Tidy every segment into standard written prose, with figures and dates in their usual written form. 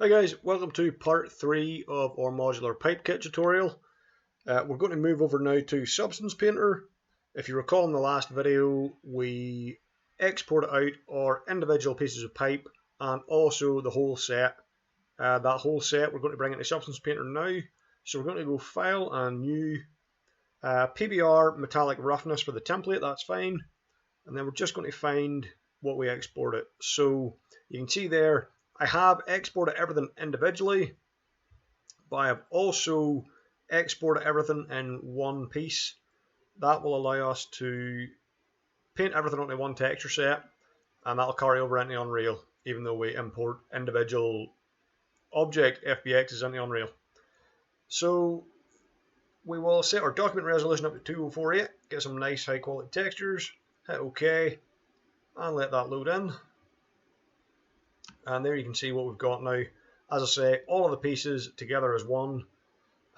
Hi guys, welcome to part 3 of our modular pipe kit tutorial. We're going to move over now to Substance Painter. If you recall in the last video, we exported out our individual pieces of pipe and also the whole set. That whole set we're going to bring into Substance Painter now. So we're going to go File and New, PBR Metallic Roughness for the template, that's fine. And then we're just going to find what we exported. So you can see there, I have exported everything individually, but I have also exported everything in one piece. That will allow us to paint everything onto one texture set, and that'll carry over into Unreal, even though we import individual object FBXs into Unreal. So we will set our document resolution up to 2048, get some nice high quality textures, hit OK, and let that load in. And there you can see what we've got now. As I say, all of the pieces together as one,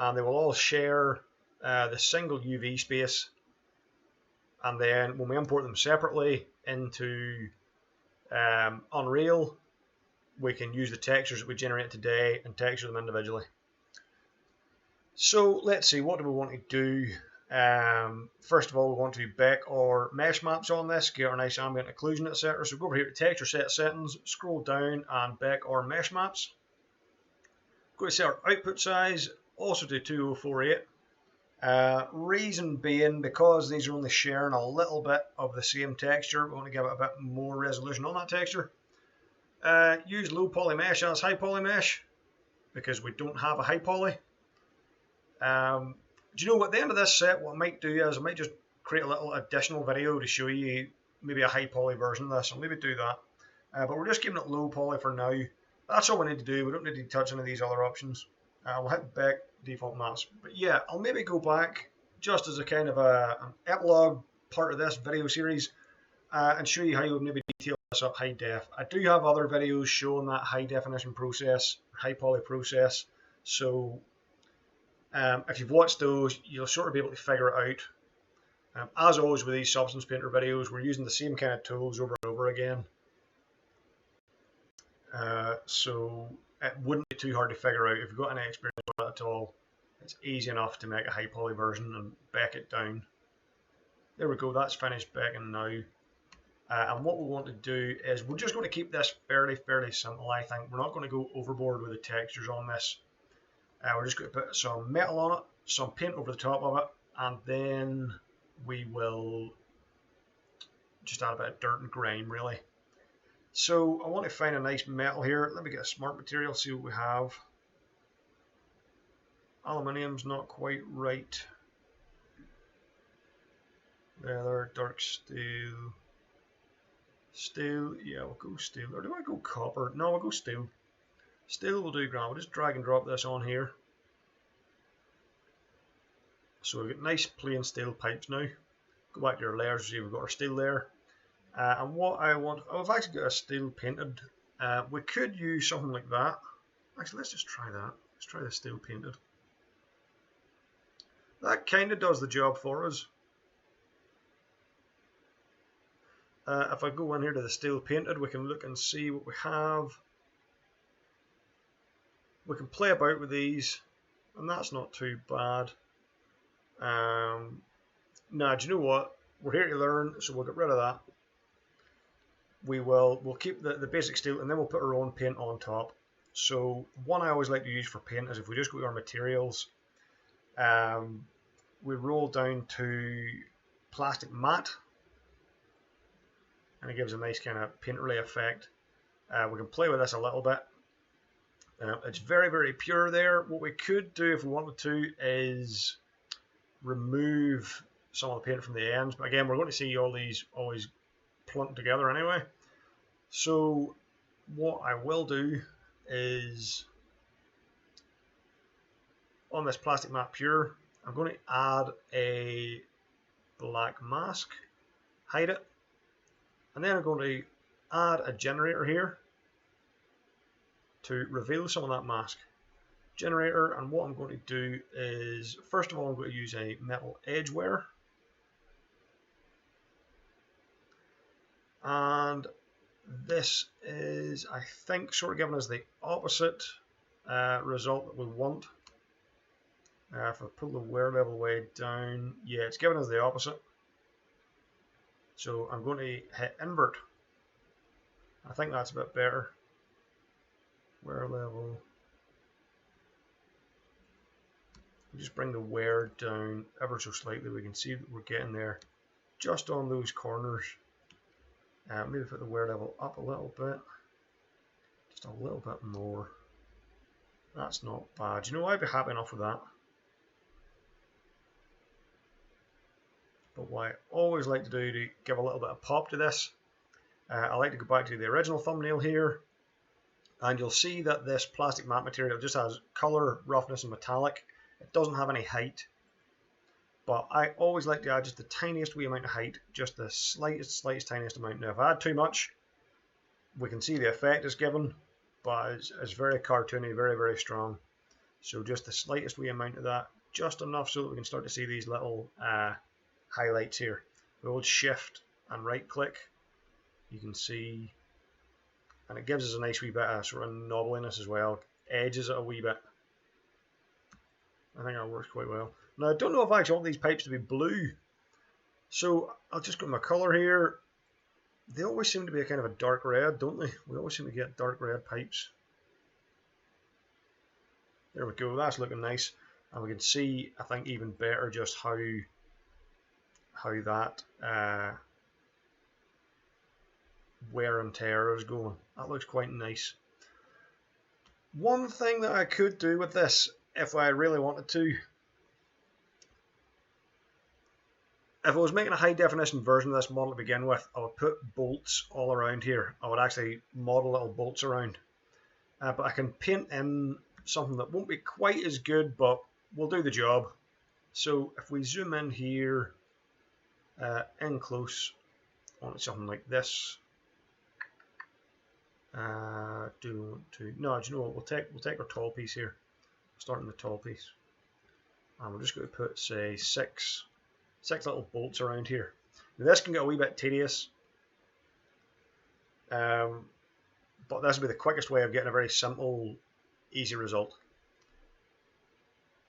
and they will all share the single UV space. And then when we import them separately into Unreal, we can use the textures that we generate today and texture them individually. So let's see, what do we want to do? First of all, we want to back our mesh maps on this, get our nice ambient occlusion, etc. So go over here to texture set settings, scroll down and back our mesh maps. Go to set our output size, also to 2048. Reason being, because these are only sharing a little bit of the same texture, we want to give it a bit more resolution on that texture. Use low poly mesh as high poly mesh, because we don't have a high poly. Do you know, at the end of this set, what I might do is I might just create a little additional video to show you maybe a high poly version of this. I'll maybe do that. But we're just keeping it low poly for now. That's all we need to do. We don't need to touch any of these other options. We'll hit back default maps. But yeah, I'll maybe go back just as a kind of an epilogue part of this video series and show you how you would maybe detail this up high def. I do have other videos showing that high definition process, high poly process. So if you've watched those, you'll sort of be able to figure it out. As always with these Substance Painter videos, we're using the same kind of tools over and over again. So it wouldn't be too hard to figure out. If you've got any experience with it at all, it's easy enough to make a high poly version and back it down. There we go, that's finished backing now. And what we want to do is we're just going to keep this fairly simple, I think. We're not going to go overboard with the textures on this. We're just going to put some metal on it, some paint over the top of it, and then we will just add a bit of dirt and grime, really. So I want to find a nice metal here. Let me get a smart material, see what we have. Aluminium's not quite right. Leather, dark steel. Steel, yeah, we'll go steel. Or do I go copper? No, we'll go steel. Steel will do grand. We'll just drag and drop this on here. So we've got nice plain steel pipes now. Go back to your layers, see we've got our steel there. And what I want, oh, I've actually got a steel painted. We could use something like that. Actually, let's just try that. Let's try the steel painted. That kind of does the job for us. If I go in here to the steel painted, we can look and see what we have. We can play about with these, and that's not too bad. Now, do you know what? We're here to learn, so we'll get rid of that. We'll keep the basic steel, and then we'll put our own paint on top. So one I always like to use for paint is if we just go to our materials, we roll down to plastic matte, and it gives a nice kind of painterly effect. We can play with this a little bit. It's very pure there. What we could do if we wanted to is remove some of the paint from the ends, but again, we're going to see all these always plunked together anyway. So what I will do is on this plastic matte pure, I'm going to add a black mask, hide it, and then I'm going to add a generator here to reveal some of that mask. Generator, and what I'm going to do is, first of all, I'm going to use a metal edge wear, and This is, I think, sort of giving us the opposite result that we want. If I pull the wear level way down, yeah, it's giving us the opposite. So I'm going to hit invert. I think that's a bit better. Wear level. Just bring the wear down ever so slightly. We can see that we're getting there just on those corners. Maybe put the wear level up a little bit. Just a little bit more. That's not bad. You know, I'd be happy enough with that. But what I always like to do to give a little bit of pop to this, I like to go back to the original thumbnail here, and you'll see that this plastic matte material just has color, roughness, and metallic. It doesn't have any height, but I always like to add just the tiniest wee amount of height, just the slightest tiniest amount. Now, if I add too much, we can see the effect it's given, but it's very cartoony, very, very strong. So just the slightest wee amount of that, just enough so that we can start to see these little highlights here. We hold shift and right click, you can see, and it gives us a nice wee bit of sort of knobbliness as well, edges it a wee bit. I think that works quite well. Now, I don't know if I actually want these pipes to be blue, so I'll just go to my colour here. They always seem to be a kind of a dark red, don't they? We always seem to get dark red pipes. There we go, that's looking nice. And we can see, I think, even better just how that wear and tear is going. That looks quite nice. One thing that I could do with this, if I really wanted to, if I was making a high definition version of this model to begin with, I would put bolts all around here. I would actually model little bolts around. But I can paint in something that won't be quite as good, but will do the job. So if we zoom in here, in close, onto something like this. No, do you know what? We'll take our tall piece here. Start on the tall piece, and we're just going to put, say, six little bolts around here. Now, this can get a wee bit tedious, but this will be the quickest way of getting a very simple, easy result.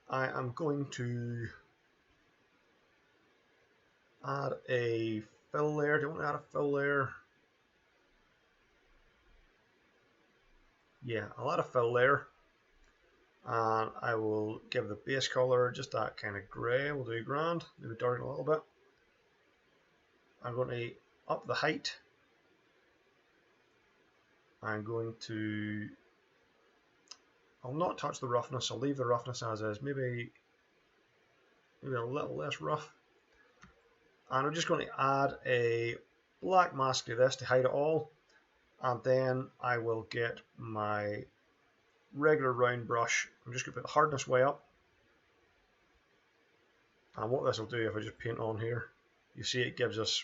I am going to add a fill layer. Do you want to add a fill layer? Yeah, I'll add a fill layer, and I will give the base color just that kind of grey. We'll do grand, maybe darken a little bit. I'm going to up the height. I'm going to, I'll not touch the roughness, I'll leave the roughness as is, maybe a little less rough. And I'm just going to add a black mask to this to hide it all, and then I will get my regular round brush. I'm just going to put the hardness way up, and what this will do, if I just paint on here, you see it gives us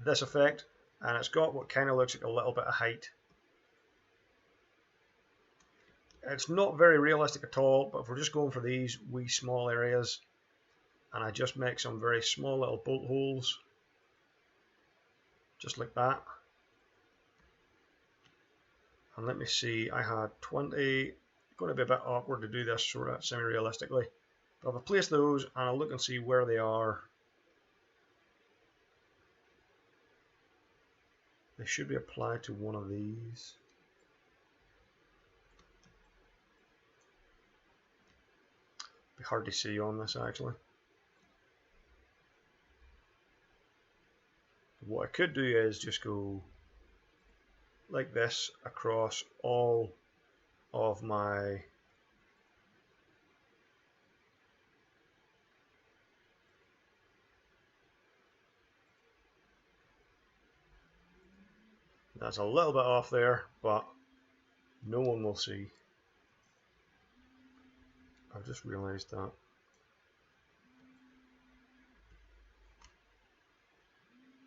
this effect, and it's got what kind of looks like a little bit of height. It's not very realistic at all, but if we're just going for these wee small areas, and I just make some very small little bolt holes, just like that. And let me see, I had 20, going to be a bit awkward to do this sort of semi-realistically. But if I place those and I'll look and see where they are, they should be applied to one of these. Be hard to see on this actually. What I could do is just go like this across all of my that's a little bit off there, but no one will see. I've just realized that.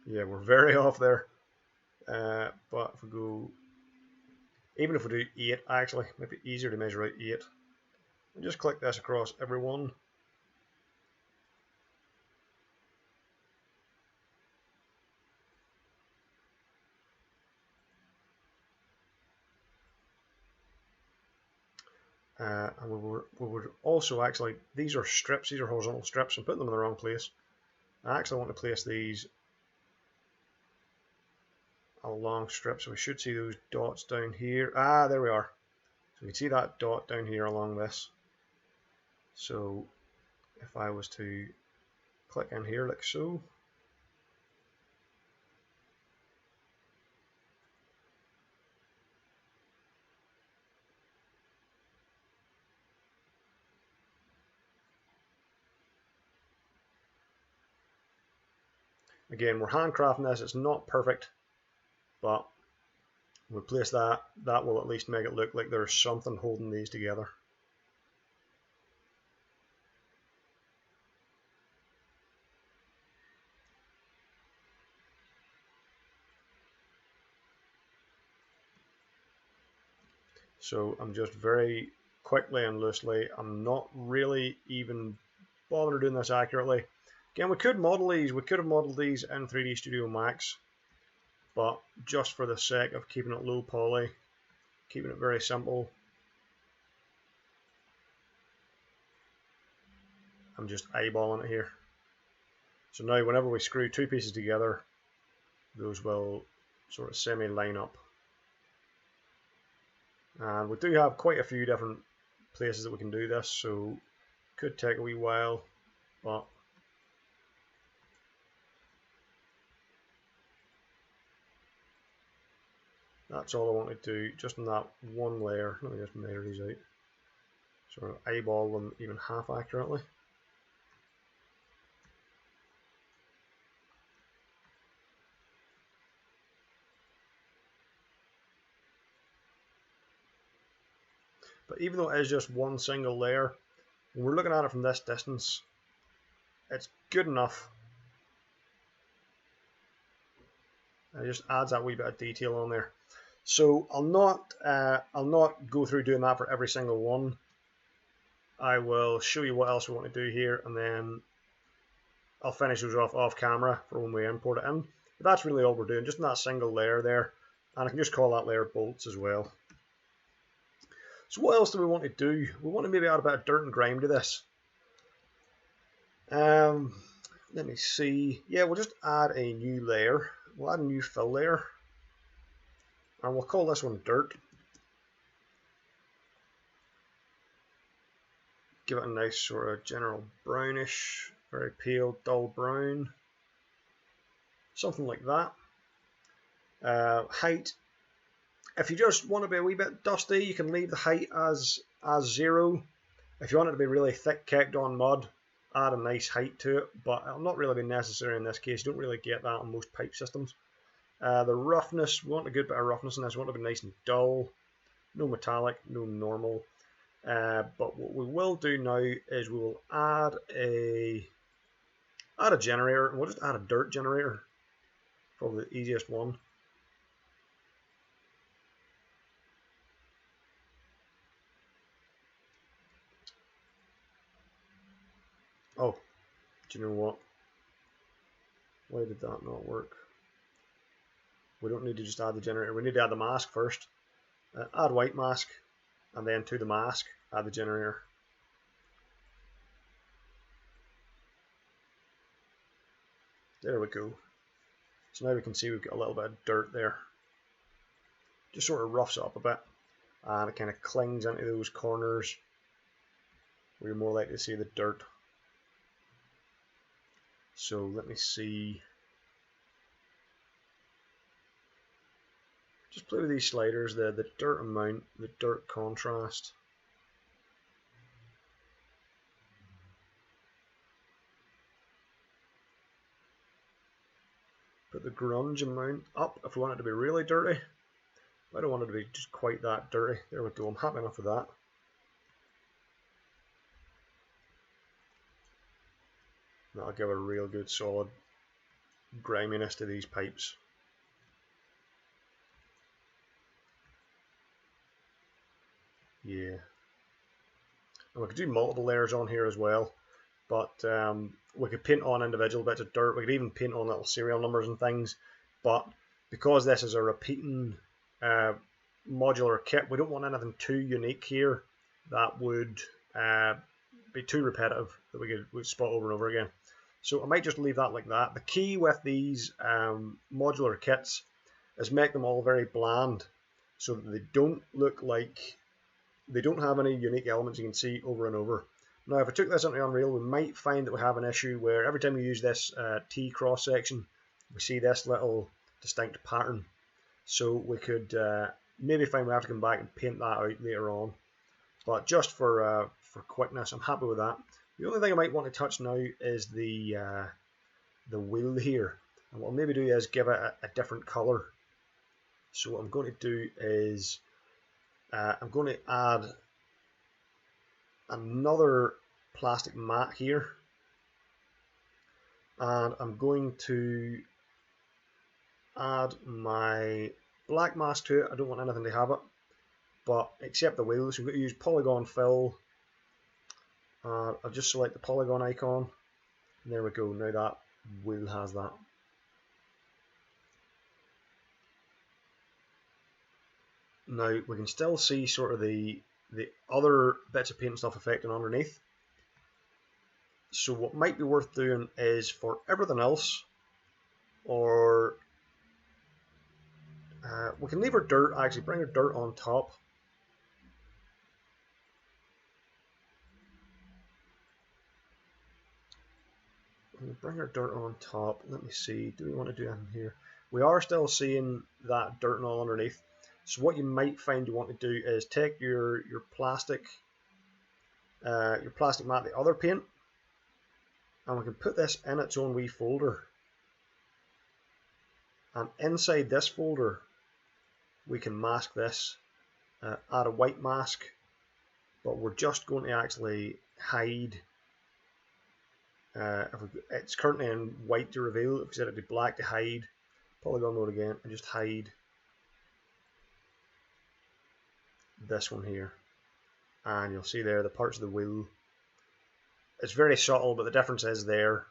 Yeah, we're very off there. But if we go, even if we do 8, actually, it might be easier to measure out 8. And just click this across every one. And we would also actually, these are strips, these are horizontal strips, and put them in the wrong place. I actually want to place these along strips, so we should see those dots down here. Ah, there we are. So we can see that dot down here along this. So if I was to click in here like so, again, we're handcrafting this, it's not perfect, but we place that, that will at least make it look like there's something holding these together. So I'm just very quickly and loosely, I'm not really even bothering doing this accurately. Again, we could model these, we could have modeled these in 3D Studio Max, but just for the sake of keeping it low poly, keeping it very simple, I'm just eyeballing it here. So now whenever we screw two pieces together, those will sort of semi-line up. And we do have quite a few different places that we can do this, so it could take a wee while, but that's all I want to do, just in that one layer. Let me just measure these out. Sort of eyeball them even half accurately. But even though it is just one single layer, when we're looking at it from this distance, it's good enough. It just adds that wee bit of detail on there. So I'll not go through doing that for every single one. I will show you what else we want to do here, and then I'll finish those off camera for when we import it in. But that's really all we're doing, just in that single layer there. And I can just call that layer bolts as well. So what else do we want to do? We want to maybe add a bit of dirt and grime to this. Let me see. Yeah, we'll just add a new layer. We'll add a new fill layer. And we'll call this one dirt. Give it a nice sort of general brownish, very pale, dull brown. Something like that. Height. If you just want to be a wee bit dusty, you can leave the height as 0. If you want it to be really thick, caked on mud, add a nice height to it, but it'll not really be necessary in this case. You don't really get that on most pipe systems. The roughness, we want a good bit of roughness in this. We want it to be nice and dull, no metallic, no normal. But what we will do now is we will add a generator, and we'll just add a dirt generator, probably the easiest one. Oh, do you know what? Why did that not work? We don't need to just add the generator. We need to add the mask first. Add white mask, and then to the mask, add the generator. There we go. So now we can see we've got a little bit of dirt there. Just sort of roughs it up a bit, and it kind of clings into those corners where you're more likely to see the dirt. So let me see. Just play with these sliders, the dirt amount, the dirt contrast. Put the grunge amount up if we want it to be really dirty. I don't want it to be just quite that dirty. There we go, I'm happy enough with that. That'll give a real good solid griminess to these pipes. Yeah. And we could do multiple layers on here as well, but we could paint on individual bits of dirt. We could even paint on little serial numbers and things, but because this is a repeating modular kit, we don't want anything too unique here. that would be too repetitive that we would spot over and over again. So I might just leave that like that. The key with these modular kits is make them all very bland so that they don't look like, they don't have any unique elements you can see over and over. Now if I took this into Unreal, we might find that we have an issue where every time we use this T cross section, we see this little distinct pattern. So we could maybe find we have to come back and paint that out later on. But just for quickness, I'm happy with that. The only thing I might want to touch now is the wheel here. And what I'll maybe do is give it a different colour. So what I'm going to do is I'm going to add another plastic mat here. And I'm going to add my black mask to it. I don't want anything to have it, but except the wheel. So I'm going to use polygon fill. I'll just select the polygon icon. And there we go. Now that wheel has that. Now we can still see sort of the other bits of paint and stuff affecting underneath. So what might be worth doing is for everything else, or we can leave our dirt, actually bring our dirt on top. We'll bring our dirt on top. Let me see, do we want to do anything here? We are still seeing that dirt and all underneath. So what you might find you want to do is take your plastic mat, the other paint, and we can put this in its own wee folder. And inside this folder, we can mask this, add a white mask, but we're just going to actually hide. It's currently in white to reveal. If we set it to black to hide, polygon mode again, and just hide this one here. And you'll see there the parts of the wheel. It's very subtle, but the difference is there.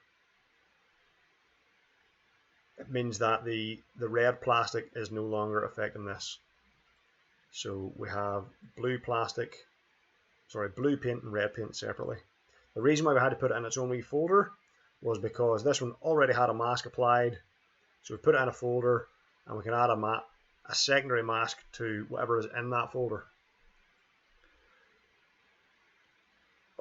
It means that the red plastic is no longer affecting this. So we have blue paint and red paint separately. The reason why we had to put it in its own wee folder was because this one already had a mask applied. So we put it in a folder, and we can add a secondary mask to whatever is in that folder.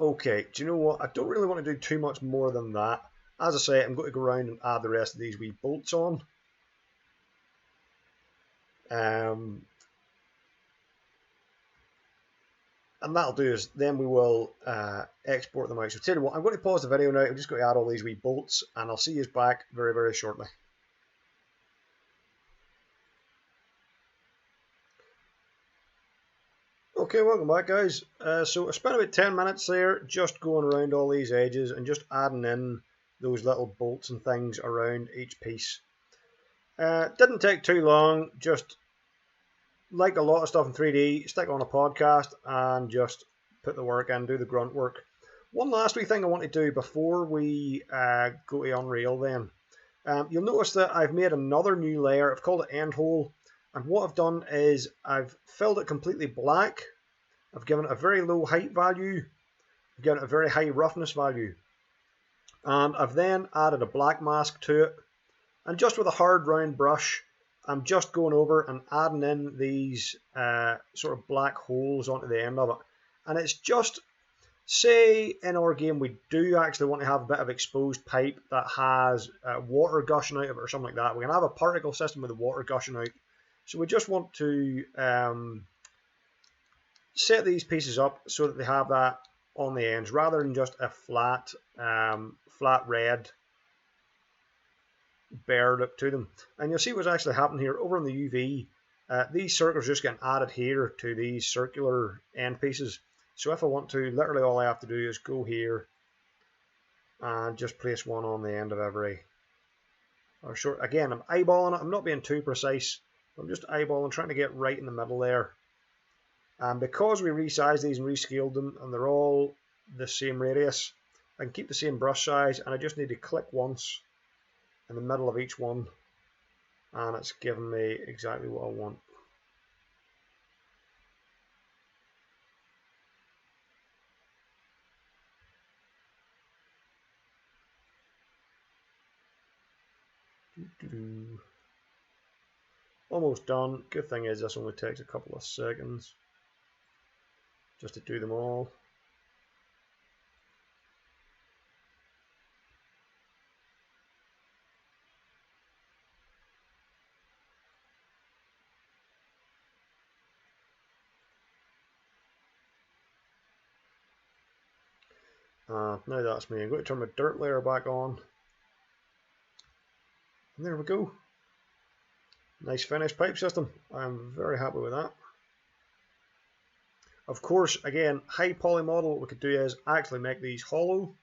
Okay, do you know what? I don't really want to do too much more than that. As I say, I'm going to go around and add the rest of these wee bolts on. And that'll do is then we will export them out. So tell you what, I'm going to pause the video now. I'm just going to add all these wee bolts, and I'll see you back very, very shortly. Okay, welcome back, guys. So I spent about 10 minutes there just going around all these edges and just adding in those little bolts and things around each piece. Didn't take too long, just like a lot of stuff in 3D, stick on a podcast and just put the work in, do the grunt work. One last wee thing I want to do before we go to Unreal then. You'll notice that I've made another new layer. I've called it End Hole. And what I've done is I've filled it completely black. I've given it a very low height value. I've given it a very high roughness value. And I've then added a black mask to it. And just with a hard round brush, I'm just going over and adding in these sort of black holes onto the end of it. And it's just, say in our game we do actually want to have a bit of exposed pipe that has water gushing out of it or something like that. We can have a particle system with the water gushing out. So we just want to set these pieces up so that they have that on the ends rather than just a flat red bare look to them. And you'll see what's actually happening here over in the UV. These circles just getting added here to these circular end pieces. So if I want to, literally all I have to do is go here and just place one on the end of every. Or short. Again, I'm eyeballing it. I'm not being too precise. I'm just eyeballing, trying to get right in the middle there. And because we resized these and rescaled them, and they're all the same radius, I can keep the same brush size, and I just need to click once in the middle of each one, and it's giving me exactly what I want. Almost done. Good thing is this only takes a couple of seconds just to do them all. Now that's me. I'm going to turn my dirt layer back on. And there we go. Nice finished pipe system. I'm very happy with that. Of course, again, high poly model, what we could do is actually make these hollow.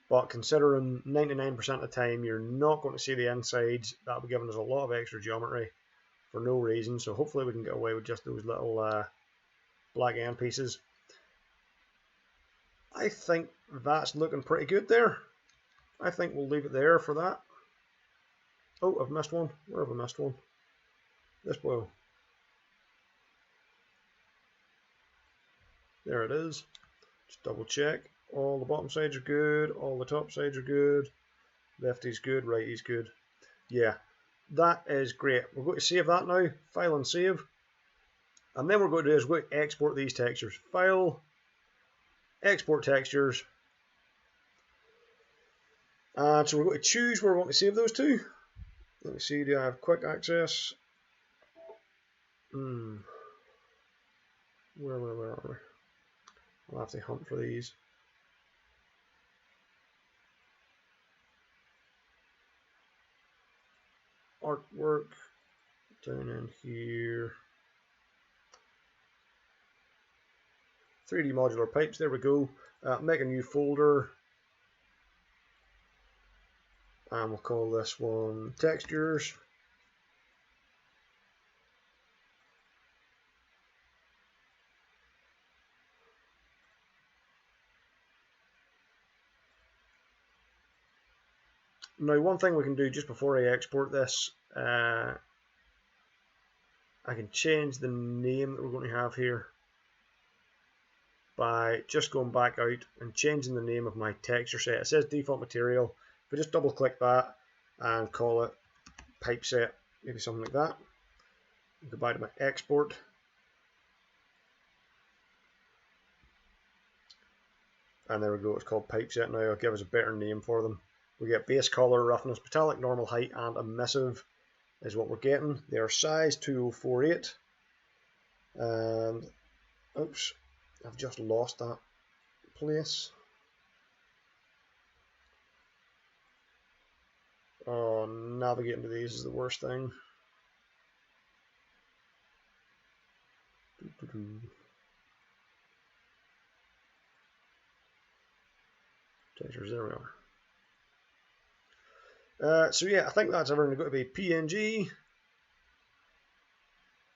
But considering 99% of the time you're not going to see the insides, that'll be giving us a lot of extra geometry for no reason. So hopefully we can get away with just those little black end pieces. I think that's looking pretty good there. I think we'll leave it there for that. Oh, I've missed one. Where have I missed one? This blow. There it is. Just double check. All the bottom sides are good. All the top sides are good. Lefty's good. Righty's good. Yeah, that is great. We're going to save that now. File and save. And then what we're going to do is we're going to export these textures. File. Export textures. And so we're going to choose where we want to save those to. Let me see, do I have quick access? Where are we? I'll have to hunt for these. Artwork, down in here. 3D modular pipes, there we go. Make a new folder. And we'll call this one textures. Now, one thing we can do just before I export this, I can change the name that we're going to have here by just going back out and changing the name of my texture set. It says default material. If I just double click that and call it pipe set, maybe something like that. Go back to my export. And there we go, it's called pipe set now. I'll give us a better name for them. We get base color, roughness, metallic, normal height, and emissive is what we're getting. They are size 2048. And, oops, I've just lost that place. Oh, navigating to these is the worst thing. Textures, there we are. So yeah, I think that's everything going to be PNG.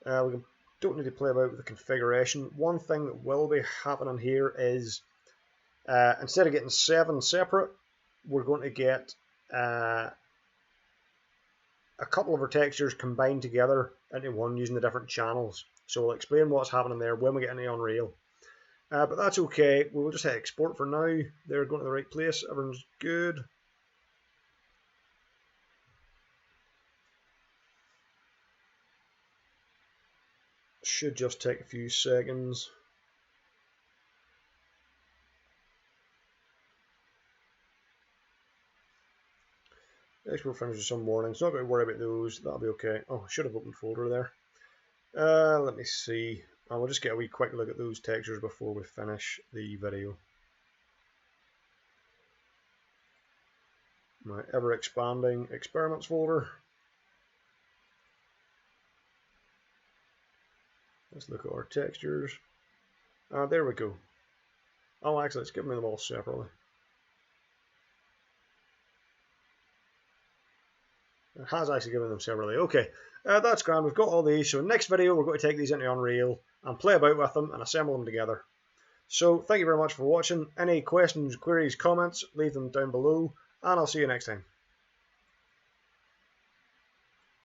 We don't need to play about with the configuration. One thing that will be happening here is instead of getting 7 separate, we're going to get a couple of our textures combined together into one using the different channels. So we'll explain what's happening there when we get into Unreal. But that's okay. We'll just hit export for now. They're going to the right place. Everyone's good. Should just take a few seconds. Export finishes some warnings. Not going to worry about those. That'll be okay. Oh, I should have opened folder there. Let me see. We'll just get a wee quick look at those textures before we finish the video. My ever expanding experiments folder. Let's look at our textures. There we go. Oh, actually, it's giving me them all separately. It has actually given them separately. Okay, that's grand. We've got all these. So next video, we're going to take these into Unreal and play about with them and assemble them together. So thank you very much for watching. Any questions, queries, comments, leave them down below, and I'll see you next time.